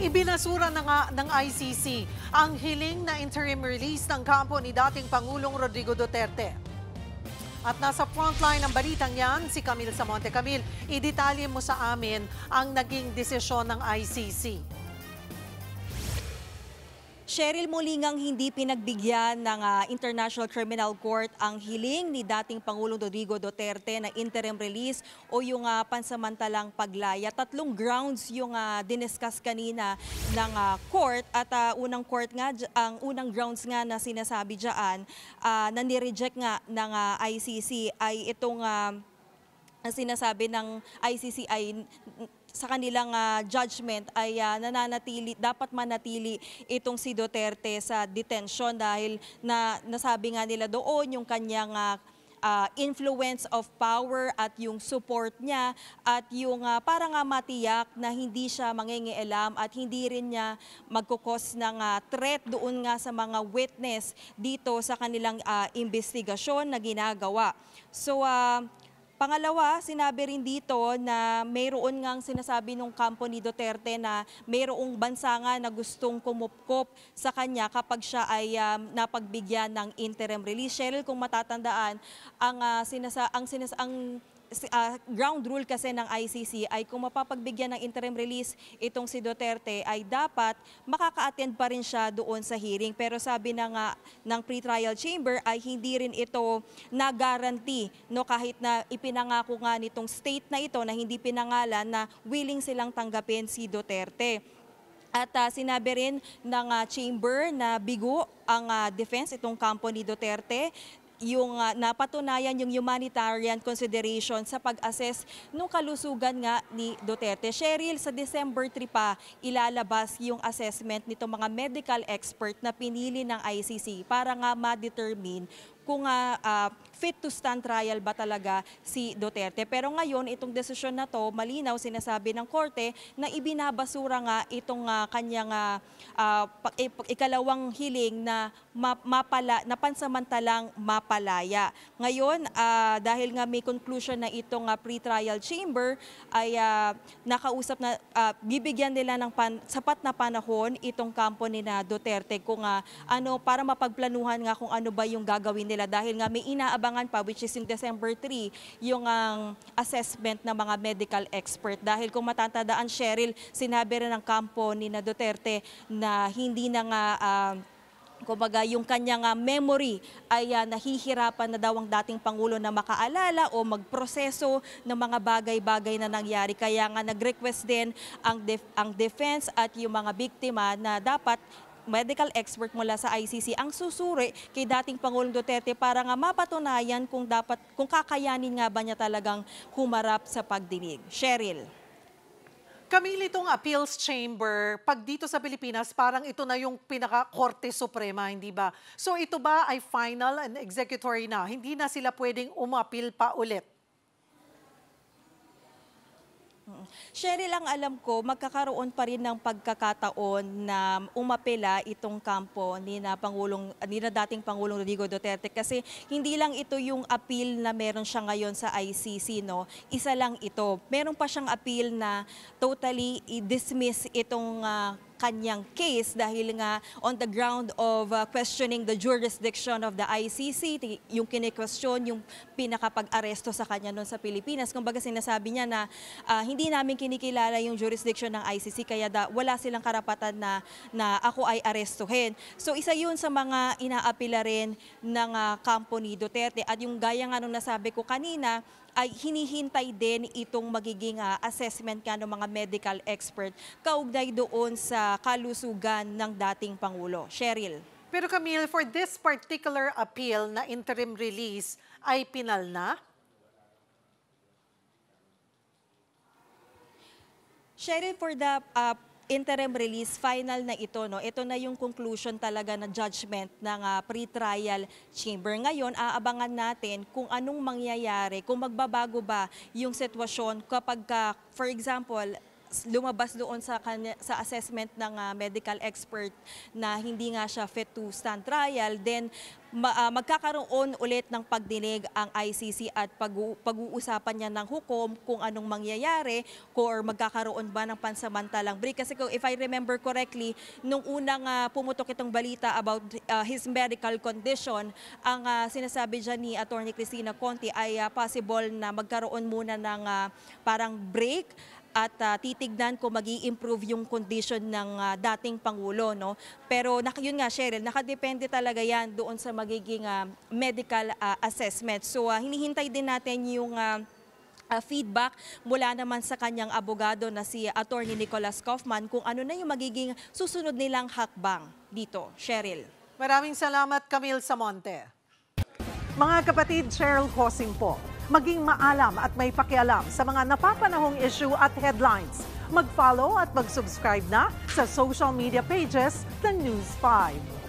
Ibinasura na nga ng ICC ang hiling na interim release ng kampo ni dating Pangulong Rodrigo Duterte. At nasa frontline ng balitang yan, si Camille Samonte. Camille, idetalye mo sa amin ang naging desisyon ng ICC. Cheryl, muli ngang hindi pinagbigyan ng International Criminal Court ang hiling ni dating Pangulong Rodrigo Duterte na interim release o yung pansamantalang paglaya. Tatlong grounds yung diniscuss kanina ng court at ang unang grounds nga na sinasabi diyan na nireject nga ng ICC ay itong ang sinasabi ng ICC ay sa kanilang judgment ay dapat manatili itong si Duterte sa detention dahil nasabi nga nila doon yung kanyang influence of power at yung support niya at yung para nga matiyak na hindi siya mangingialam at hindi rin niya magkukos ng threat doon nga sa mga witness dito sa kanilang investigasyon na ginagawa. So pangalawa, sinabi rin dito na mayroon ngang sinasabi nung kampo ni Duterte na mayroong bansa nga na gustong kumupkop sa kanya kapag siya ay napagbigyan ng interim release. Cheryl, kung matatandaan, ang ground rule kasi ng ICC ay kung mapapagbigyan ng interim release itong si Duterte ay dapat makaka-attend pa rin siya doon sa hearing. Pero sabi ng pre-trial chamber ay hindi rin ito na-guarantee, no, kahit na ipinangako nga nitong state na ito na hindi pinangalan na willing silang tanggapin si Duterte. At sinabi rin ng chamber na bigo ang defense itong kampo ni Duterte yung napatunayan yung humanitarian consideration sa pag-assess nung kalusugan nga ni Duterte. Cheryl, sa December 3 pa ilalabas yung assessment nito mga medical expert na pinili ng ICC para nga ma-determine kung fit to stand trial ba talaga si Duterte. Pero ngayon, itong desisyon na to, malinaw sinasabi ng korte na ibinabasura nga itong kanyang ikalawang hiling na pansamantalang mapalaya. Ngayon, dahil nga may conclusion na itong pre-trial chamber ay nakausap na bibigyan nila ng sapat na panahon itong kampo ni na Duterte kung para mapagplanuhan nga kung ano ba yung gagawin nila dahil nga may inaabangan pa which is in December 3 yung assessment ng mga medical expert. Dahil kung matatandaan, Cheryl, sinabi rin ng kampo ni na Duterte na hindi na nga kumbaga yung kanyang memory ay nahihirapan na daw ang dating Pangulo na makaalala o magproseso ng mga bagay-bagay na nangyari. Kaya nga nag-request din ang defense at yung mga biktima na dapat medical expert mula sa ICC ang susuri kay dating Pangulong Duterte para nga mapatunayan kung kakayanin nga ba niya talagang humarap sa pagdinig. Cheryl. Camille, itong appeals chamber, pag dito sa Pilipinas, parang ito na yung pinaka-Korte Suprema, hindi ba? So ito ba ay final and executory na? Hindi na sila pwedeng umapil pa ulit? Cheryl, ang alam ko, magkakaroon pa rin ng pagkakataon na umapela itong kampo ni na dating Pangulong Rodrigo Duterte kasi hindi lang ito yung appeal na meron siya ngayon sa ICC, no? Isa lang ito. Meron pa siyang appeal na totally i-dismiss itong kanyang case dahil nga on the ground of questioning the jurisdiction of the ICC, yung kine-question yung pinakapag-aresto sa kanya noon sa Pilipinas. Kumbaga sinasabi niya na hindi namin kinikilala yung jurisdiction ng ICC kaya wala silang karapatan na ako ay arestuhin. So isa yun sa mga inaapila rin ng kampo ni Duterte at yung gaya nga nung nasabi ko kanina, ay hinihintay din itong magiging assessment ng mga medical expert kaugnay doon sa kalusugan ng dating Pangulo. Cheryl. Pero Camille, for this particular appeal na interim release ay pinal na? Cheryl, for the interim release, final na ito, no? Ito na yung conclusion talaga na judgment ng pre-trial chamber. Ngayon, aabangan natin kung anong mangyayari, kung magbabago ba yung sitwasyon kapag, for example, lumabas doon sa assessment ng medical expert na hindi nga siya fit to stand trial, then magkakaroon ulit ng pagdinig ang ICC at pag-uusapan niya ng hukom kung anong mangyayari or magkakaroon ba ng pansamantalang break. Kasi if I remember correctly, nung unang pumutok itong balita about his medical condition, ang sinasabi dyan ni Attorney Cristina Conti ay possible na magkaroon muna ng parang break at titignan kung mag-i-improve yung condition ng dating Pangulo. No? Pero yun nga, Cheryl, nakadepende talaga yan doon sa magiging medical assessment. So hinihintay din natin yung feedback mula naman sa kanyang abogado na si Attorney Nicholas Kaufman kung ano na yung magiging susunod nilang hakbang dito. Cheryl. Maraming salamat, Camille Samonte. Mga kapatid, Cheryl Cosing po. Maging maalam at may pakialam sa mga napapanahong issue at headlines. Mag-follow at mag-subscribe na sa social media pages ng News 5.